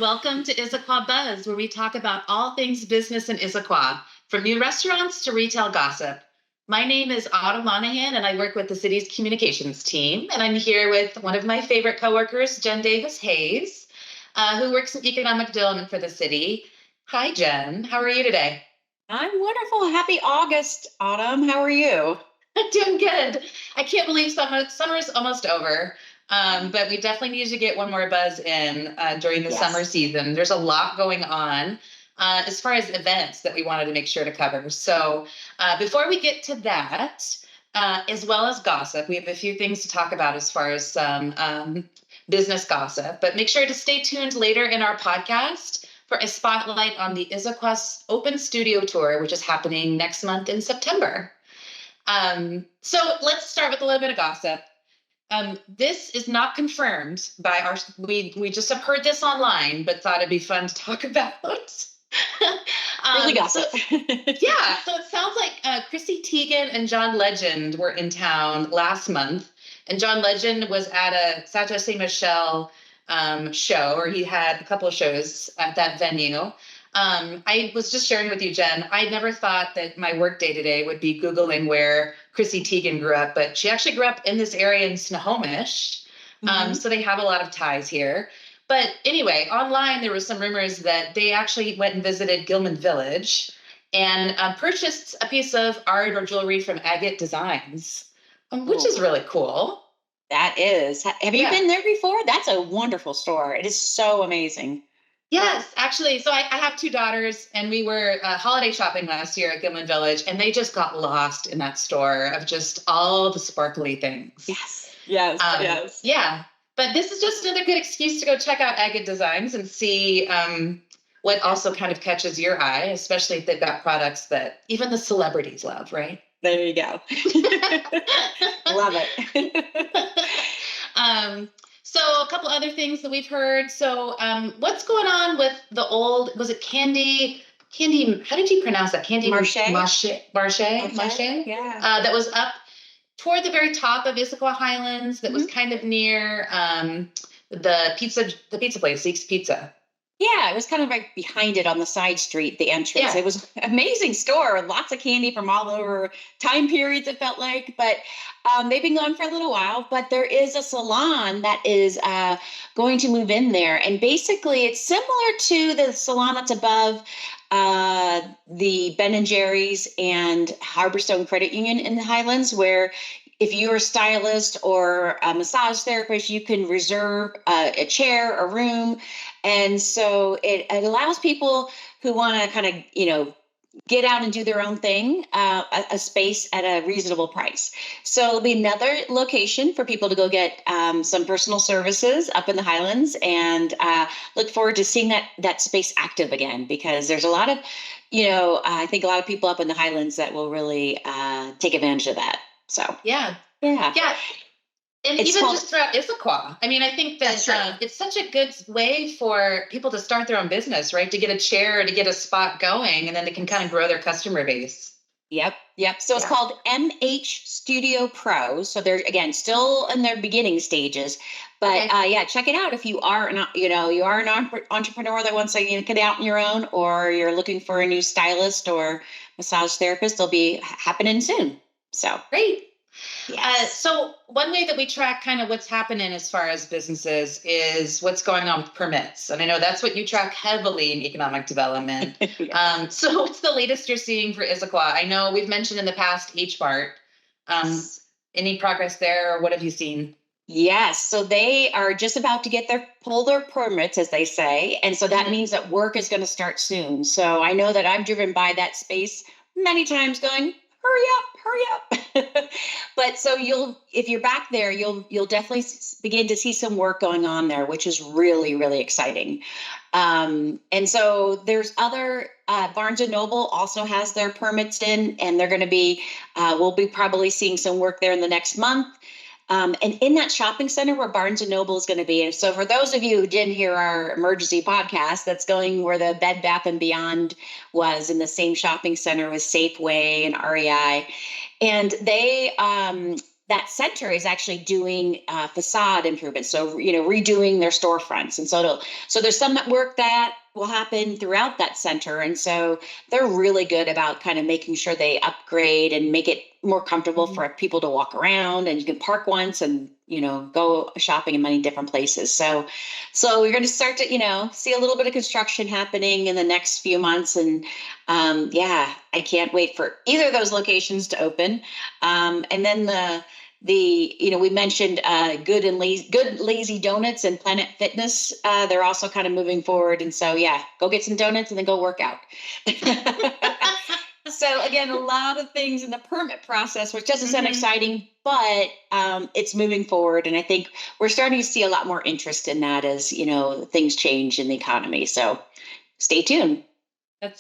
welcome to Issaquah Buzz, where we talk about all things business in Issaquah, from new restaurants to retail gossip. My name is Autumn Monahan, and I work with the city's communications team. And I'm here with one of my favorite coworkers, Jen Davis Hayes, who works in economic development for the city. Hi, Jen. How are you today? I'm wonderful. Happy August, Autumn. How are you? I'm doing good. I can't believe summer's almost over. But we definitely need to get one more buzz in during the summer season. There's a lot going on as far as events that we wanted to make sure to cover. So before we get to that, as well as gossip, we have a few things to talk about as far as some business gossip. But make sure to stay tuned later in our podcast for a spotlight on the Issaquah Open Studio Tour, which is happening next month in September. So let's start with a little bit of gossip. This is not confirmed by we just have heard this online, but thought it'd be fun to talk about. Really gossip. So it sounds like Chrissy Teigen and John Legend were in town last month, and John Legend was at a Saint Ste. Michelle show, or he had a couple of shows at that venue. I was just sharing with you, Jen, I never thought that my work day today would be Googling where Chrissy Teigen grew up, but she actually grew up in this area in Snohomish. So they have a lot of ties here. But anyway, online, there was some rumors that they actually went and visited Gilman Village and purchased a piece of art or jewelry from Agate Designs, which is really cool. That is. Have you been there before? That's a wonderful store. It is so amazing. Yes, actually. So I have two daughters, and we were holiday shopping last year at Gilman Village, and they just got lost in that store of just all the sparkly things. Yes. Yeah. But this is just another good excuse to go check out Agate Designs and see what also kind of catches your eye, especially if they've got products that even the celebrities love, right? There you go. Love it. So a couple other things that we've heard. So what's going on with the old, was it Candy, how did you pronounce that? Candy Marche? Marche? Yeah. That was up toward the very top of Issaquah Highlands, that was kind of near the pizza place, Zeke's Pizza. Yeah, it was kind of right behind it on the side street, the entrance. Yeah. It was an amazing store with lots of candy from all over time periods, it felt like. But they've been gone for a little while. But there is a salon that is going to move in there. And basically, it's similar to the salon that's above the Ben & Jerry's and Harborstone Credit Union in the Highlands, where if you're a stylist or a massage therapist, you can reserve a chair, a room. And so it allows people who want to kind of, get out and do their own thing, a space at a reasonable price. So it'll be another location for people to go get some personal services up in the Highlands, and look forward to seeing that space active again, because there's a lot of, I think a lot of people up in the Highlands that will really take advantage of that. So, yeah. And it's even just throughout Issaquah. I mean, I think that it's such a good way for people to start their own business, right? To get a chair, to get a spot going, and then they can kind of grow their customer base. Yep. So it's called MH Studio Pro. So they're, again, still in their beginning stages. But check it out if you are not, you are an entrepreneur that wants to get out on your own, or you're looking for a new stylist or massage therapist. They'll be happening soon. So great. Yes. So one way that we track kind of what's happening as far as businesses is what's going on with permits. And I know that's what you track heavily in economic development. So what's the latest you're seeing for Issaquah? I know we've mentioned in the past HBART. Any progress there, or what have you seen? Yes. So they are just about to pull their permits, as they say. And so that means that work is going to start soon. So I know that I've driven by that space many times going, hurry up. But so if you're back there, you'll definitely begin to see some work going on there, which is really, really exciting. And so there's other, Barnes & Noble also has their permits in, and they're going to be, we'll be probably seeing some work there in the next month. And in that shopping center where Barnes & Noble is going to be. And so for those of you who didn't hear our emergency podcast, that's going where the Bed Bath & Beyond was, in the same shopping center with Safeway and REI. And they that center is actually doing facade improvements. So, redoing their storefronts. And so there's some work that will happen throughout that center. And so they're really good about kind of making sure they upgrade and make it more comfortable Mhm. for people to walk around, and you can park once and, go shopping in many different places. So we're going to start to, see a little bit of construction happening in the next few months. And yeah, I can't wait for either of those locations to open. And then we mentioned good lazy donuts and Planet Fitness. They're also kind of moving forward, and so yeah, go get some donuts and then go work out. So again, a lot of things in the permit process, which doesn't sound Mhm. exciting, but it's moving forward, and I think we're starting to see a lot more interest in that as things change in the economy. So stay tuned.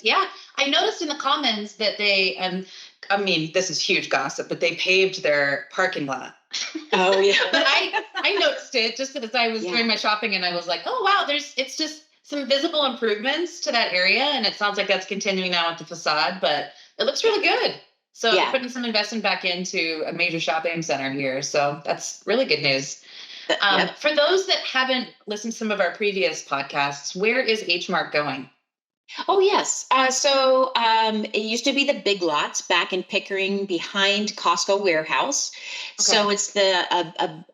Yeah. I noticed in the comments that they, I mean, this is huge gossip, but they paved their parking lot. Oh yeah, But I noticed it just as I was yeah, doing my shopping, and I was like, oh wow, it's just some visible improvements to that area, and it sounds like that's continuing now with the facade, but it looks yeah, really good. So they're yeah. putting some investment back into a major shopping center here. So that's really good news. Yep. For those that haven't listened to some of our previous podcasts, where is H Mark going? Oh, yes. It used to be the Big Lots back in Pickering behind Costco warehouse. So Okay. it's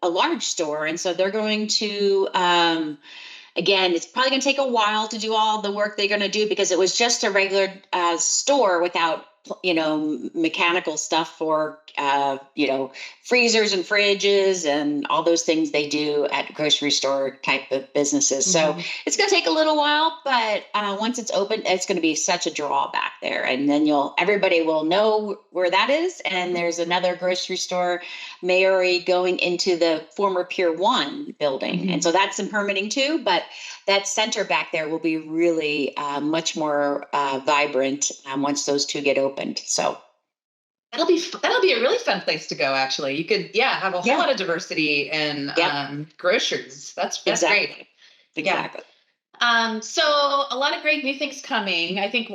a large store. And so they're going to, again, it's probably going to take a while to do all the work they're going to do, because it was just a regular store without, mechanical stuff for, freezers and fridges and all those things they do at grocery store type of businesses. So Mhm. it's going to take a little while, but once it's open, it's going to be such a draw back there. And then everybody will know where that is. And there's another grocery store, Mary, going into the former Pier 1 building. And Mhm. so that's in permitting too. But that center back there will be really much more vibrant once those two get opened. So, That'll be a really fun place to go. Actually, you could, yeah, have a whole yeah, lot of diversity in yep, groceries. That's great. exactly. Yeah. Exactly. So a lot of great new things coming. I think,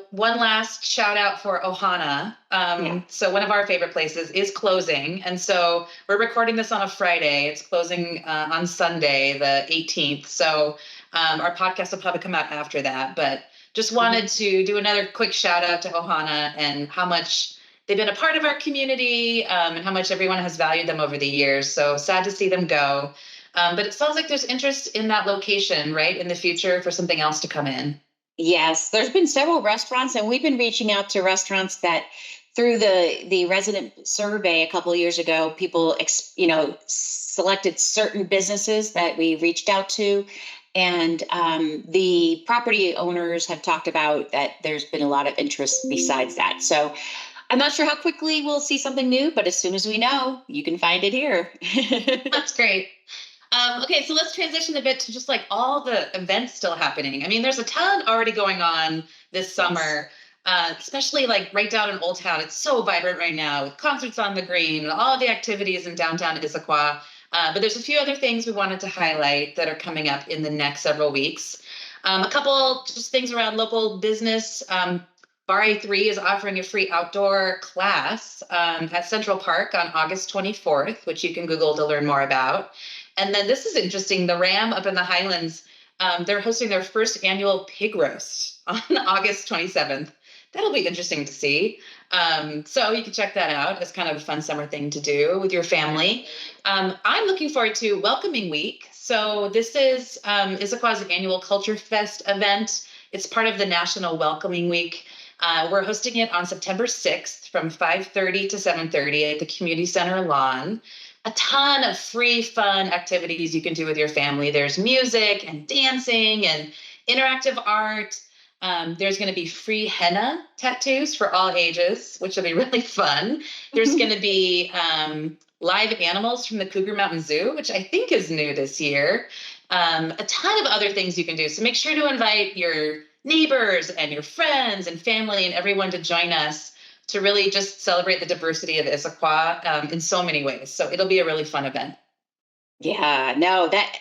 one last shout out for Ohana. Yeah. So one of our favorite places is closing. And so we're recording this on a Friday. It's closing on Sunday, the 18th. So our podcast will probably come out after that. But just Mhm. wanted to do another quick shout out to Ohana and how much they've been a part of our community, and how much everyone has valued them over the years. So sad to see them go. But it sounds like there's interest in that location, right, in the future for something else to come in. Yes, there's been several restaurants, and we've been reaching out to restaurants that through the resident survey a couple of years ago, people selected certain businesses that we reached out to, and the property owners have talked about that there's been a lot of interest besides that. So I'm not sure how quickly we'll see something new, but as soon as we know, you can find it here. That's great. Okay, so let's transition a bit to just like all the events still happening. I mean, there's a ton already going on this Yes. summer, especially like right down in Old Town. It's so vibrant right now with concerts on the green and all the activities in downtown Issaquah. But there's a few other things we wanted to highlight that are coming up in the next several weeks. A couple just things around local business. Bar A3 is offering a free outdoor class at Central Park on August 24th, which you can Google to learn more about. And then this is interesting. The Ram up in the Highlands, they're hosting their first annual pig roast on August 27th. That'll be interesting to see. So you can check that out as kind of a fun summer thing to do with your family. I'm looking forward to Welcoming Week. So this is Issaquah's annual Culture Fest event. It's part of the National Welcoming Week. We're hosting it on September 6th from 5:30 to 7:30 at the Community Center lawn. A ton of free fun activities you can do with your family. There's music and dancing and interactive art. There's going to be free henna tattoos for all ages, which will be really fun. There's going to be live animals from the Cougar Mountain Zoo, which I think is new this year. A ton of other things you can do. So make sure to invite your neighbors and your friends and family and everyone to join us to really just celebrate the diversity of Issaquah in so many ways. So it'll be a really fun event. Yeah, no, that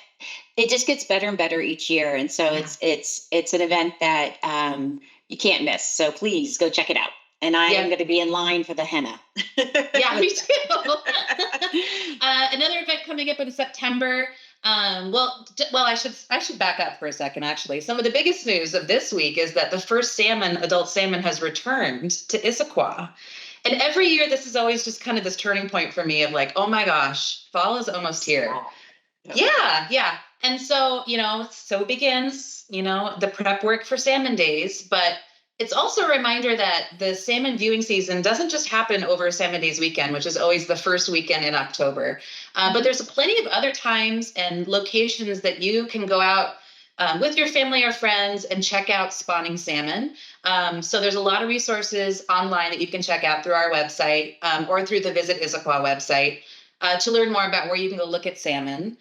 it just gets better and better each year, and so Yeah. it's an event that you can't miss. So please go check it out. and I am going to be in line for the henna. Yeah, me too. Another event coming up in September. I should back up for a second. Actually, some of the biggest news of this week is that the first adult salmon, has returned to Issaquah. And every year, this is always just kind of this turning point for me of like, oh my gosh, fall is almost here. Yeah. And so, so begins, the prep work for salmon days, but it's also a reminder that the salmon viewing season doesn't just happen over Salmon Days weekend, which is always the first weekend in October. But there's plenty of other times and locations that you can go out with your family or friends and check out spawning salmon. So there's a lot of resources online that you can check out through our website or through the Visit Issaquah website to learn more about where you can go look at salmon.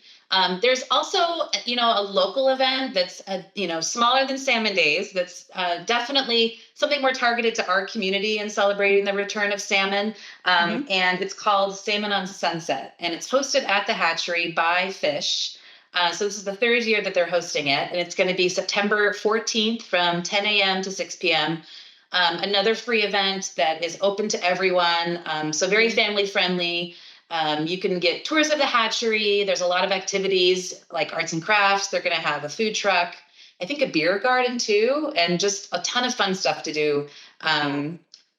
There's also, a local event that's, smaller than Salmon Days. That's definitely something more targeted to our community and celebrating the return of salmon. And it's called Salmon on Sunset, and it's hosted at the hatchery by Fish. So this is the third year that they're hosting it, and it's going to be September 14th from 10 a.m. to 6 p.m. Another free event that is open to everyone. So very family friendly. You can get tours of the hatchery. There's a lot of activities like arts and crafts. They're going to have a food truck, I think a beer garden too, and just a ton of fun stuff to do.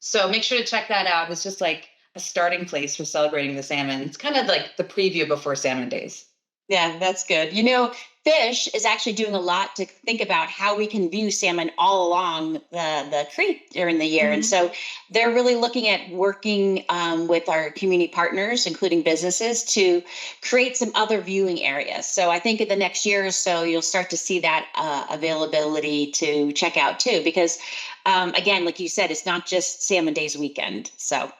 So make sure to check that out. It's just like a starting place for celebrating the salmon. It's kind of like the preview before Salmon Days. Yeah, that's good. Fish is actually doing a lot to think about how we can view salmon all along the creek during the year. And so they're really looking at working with our community partners, including businesses, to create some other viewing areas. So I think in the next year or so, you'll start to see that availability to check out too, because again, like you said, it's not just Salmon Days weekend. So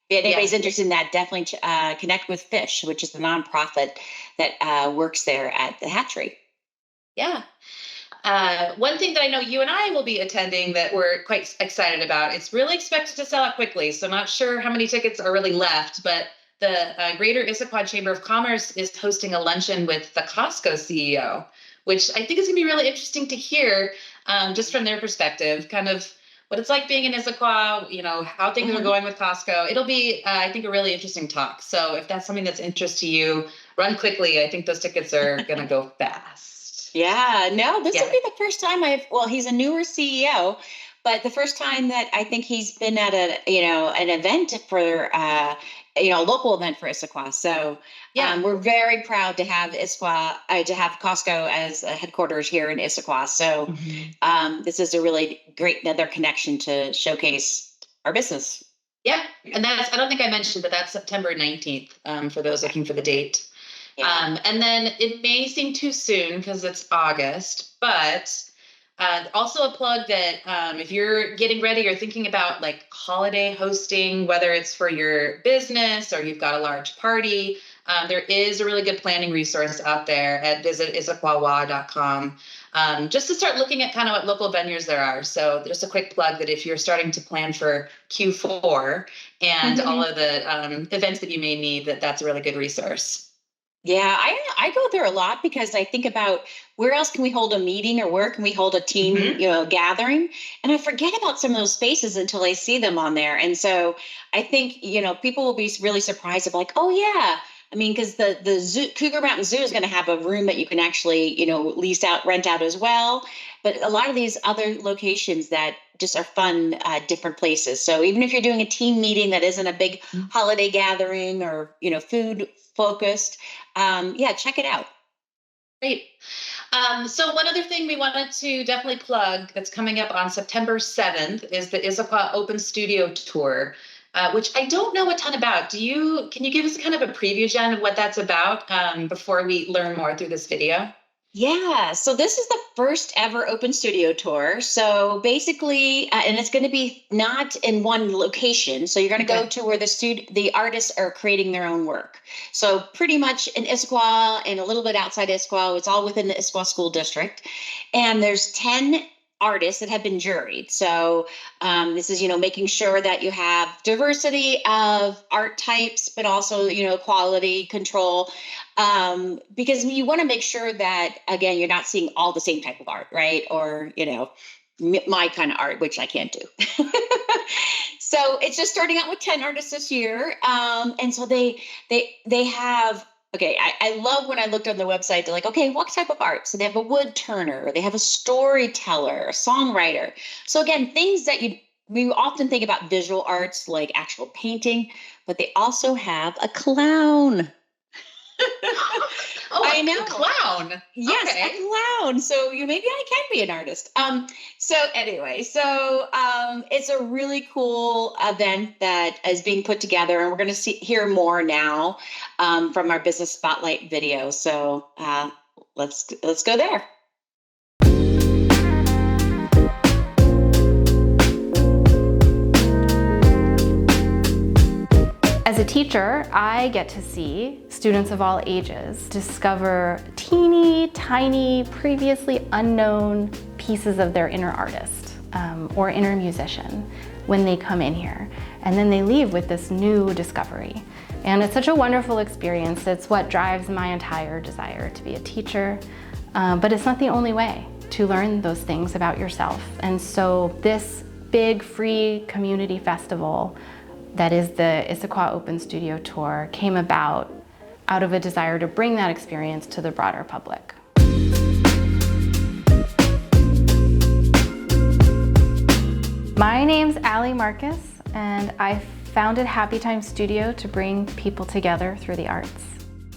if anybody's interested in that, definitely connect with Fish, which is the nonprofit that works there at the hatchery. Yeah. One thing that I know you and I will be attending that we're quite excited about, it's really expected to sell out quickly. So not sure how many tickets are really left, but the Greater Issaquah Chamber of Commerce is hosting a luncheon with the Costco CEO, which I think is going to be really interesting to hear just from their perspective, kind of what it's like being in Issaquah, how things are going with Costco. It'll be, I think, a really interesting talk. So if that's something that's interest to you, run quickly. I think those tickets are going to go fast. Yeah, no, this will be the first time he's a newer CEO, but the first time that I think he's been at an event for, a local event for Issaquah. So we're very proud to have to have Costco as a headquarters here in Issaquah. So this is a really great another connection to showcase our business. Yeah, and I don't think I mentioned, but that's September 19th for those looking for the date. Yeah. And then it may seem too soon because it's August, but also a plug that if you're getting ready or thinking about like holiday hosting, whether it's for your business or you've got a large party, there is a really good planning resource out there at visitIssaquahwa.com just to start looking at kind of what local venues there are. So there's a quick plug that if you're starting to plan for Q4 and all of the events that you may need, that's a really good resource. Yeah, I go there a lot because I think about where else can we hold a meeting or where can we hold a team, gathering? And I forget about some of those spaces until I see them on there. And so I think, people will be really surprised of like, oh yeah. I mean, because the zoo, Cougar Mountain Zoo is going to have a room that you can actually, rent out as well. But a lot of these other locations that just are fun, different places. So even if you're doing a team meeting that isn't a big holiday gathering or, food focused, check it out. Great. So one other thing we wanted to definitely plug that's coming up on September 7th is the Issaquah Open Studio Tour, which I don't know a ton about. Can you give us kind of a preview, Jen, of what that's about before we learn more through this video? Yeah, so this is the first ever open studio tour. So basically, and it's going to be not in one location. So you're going to go to where the artists are creating their own work. So pretty much in Issaquah and a little bit outside Issaquah, it's all within the Issaquah School District. And there's 10 artists that have been juried. So this is, making sure that you have diversity of art types, but also, quality control, because you want to make sure that, again, you're not seeing all the same type of art, right? Or, my kind of art, which I can't do. So it's just starting out with 10 artists this year. And so they have, okay, I love when I looked on the website, they're like, okay, what type of art? So they have a wood turner, they have a storyteller, a songwriter. So again, things that we often think about visual arts like actual painting, but they also have a clown. Oh, I know. a clown. Yes, Okay. a clown. So maybe I can be an artist. So anyway, it's a really cool event that is being put together, and we're going to hear more now from our business spotlight video. So let's go there. As a teacher, I get to see students of all ages discover teeny, tiny, previously unknown pieces of their inner artist or inner musician when they come in here. And then they leave with this new discovery. And it's such a wonderful experience. It's what drives my entire desire to be a teacher. But it's not the only way to learn those things about yourself. And so this big free community festival that is the Issaquah Open Studio Tour came about out of a desire to bring that experience to the broader public. My name's Allie Marcus, and I founded Happy Time Studio to bring people together through the arts.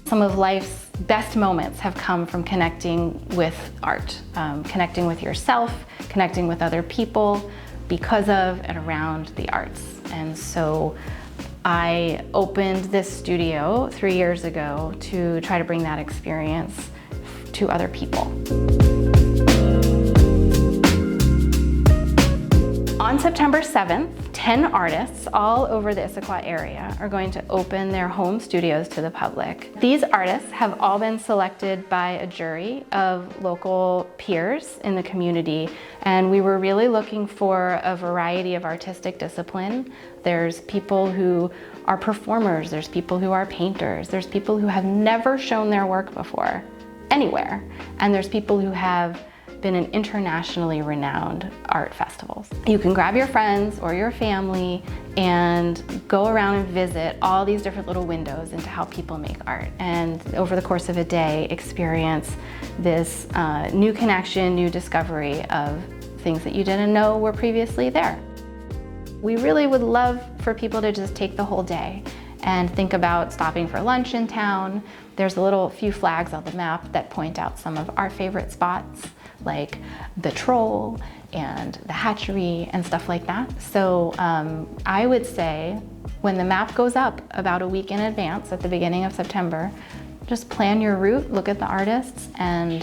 Some of life's best moments have come from connecting with art, connecting with yourself, connecting with other people, because of and around the arts. And so I opened this studio 3 years ago to try to bring that experience to other people. On September 7th, 10 artists all over the Issaquah area are going to open their home studios to the public. These artists have all been selected by a jury of local peers in the community, and we were really looking for a variety of artistic discipline. There's people who are performers, there's people who are painters, there's people who have never shown their work before, anywhere, and there's people who have been in internationally renowned art festivals. You can grab your friends or your family and go around and visit all these different little windows into how people make art. And over the course of a day, experience this new connection, new discovery of things that you didn't know were previously there. We really would love for people to just take the whole day and think about stopping for lunch in town. There's a few flags on the map that point out some of our favorite spots, like the Troll and the Hatchery and stuff like that. So I would say when the map goes up about a week in advance at the beginning of September, just plan your route, look at the artists, and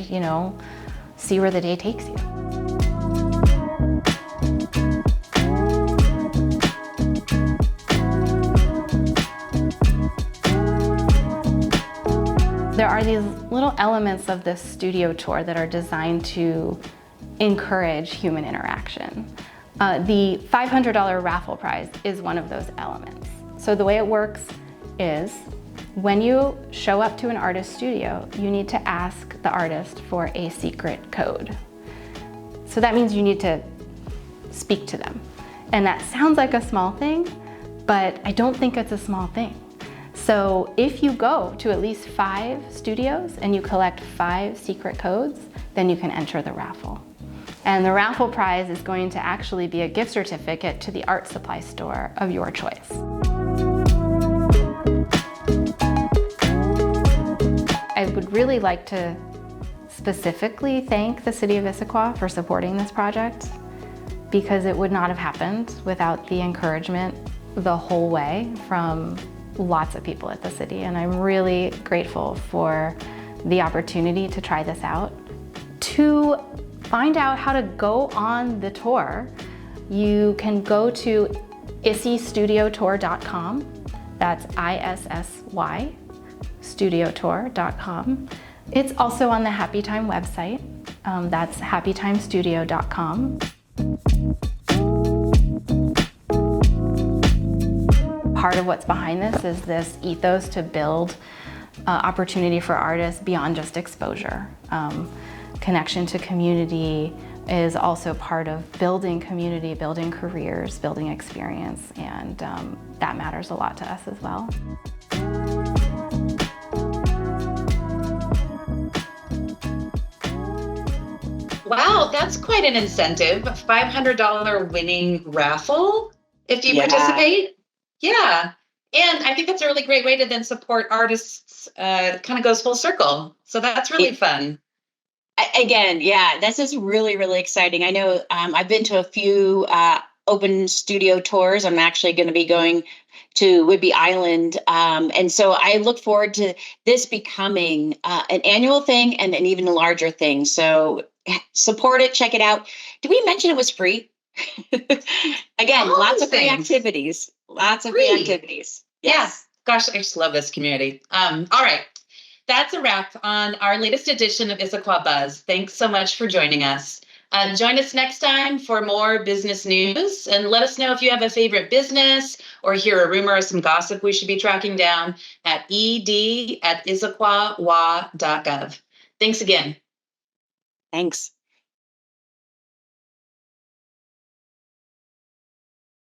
see where the day takes you. There are these little elements of this studio tour that are designed to encourage human interaction. The $500 raffle prize is one of those elements. So the way it works is when you show up to an artist studio, you need to ask the artist for a secret code. So that means you need to speak to them. And that sounds like a small thing, but I don't think it's a small thing. So if you go to at least 5 studios and you collect 5 secret codes, then you can enter the raffle. And the raffle prize is going to actually be a gift certificate to the art supply store of your choice. I would really like to specifically thank the City of Issaquah for supporting this project, because it would not have happened without the encouragement the whole way from lots of people at the city, and I'm really grateful for the opportunity to try this out. To find out how to go on the tour, you can go to issystudiotour.com. That's ISSY, studiotour.com. It's also on the Happy Time website. That's happytimestudio.com. Part of what's behind this is this ethos to build opportunity for artists beyond just exposure. Connection to community, is also part of building community, building careers, building experience, and that matters a lot to us as well. Wow, that's quite an incentive. A $500 winning raffle if you participate. Yeah. And I think that's a really great way to then support artists. Kind of goes full circle. So that's really fun. Again, yeah, this is really, really exciting. I know I've been to a few open studio tours. I'm actually going to be going to Whidbey Island. And so I look forward to this becoming an annual thing and an even larger thing. So support it, check it out. Did we mention it was free? Again, lots of free activities. Lots of free activities. Yes. Yeah. Gosh, I just love this community. All right. That's a wrap on our latest edition of Issaquah Buzz. Thanks so much for joining us. Join us next time for more business news, and let us know if you have a favorite business or hear a rumor or some gossip we should be tracking down at ed@issaquahwa.gov. Thanks again. Thanks.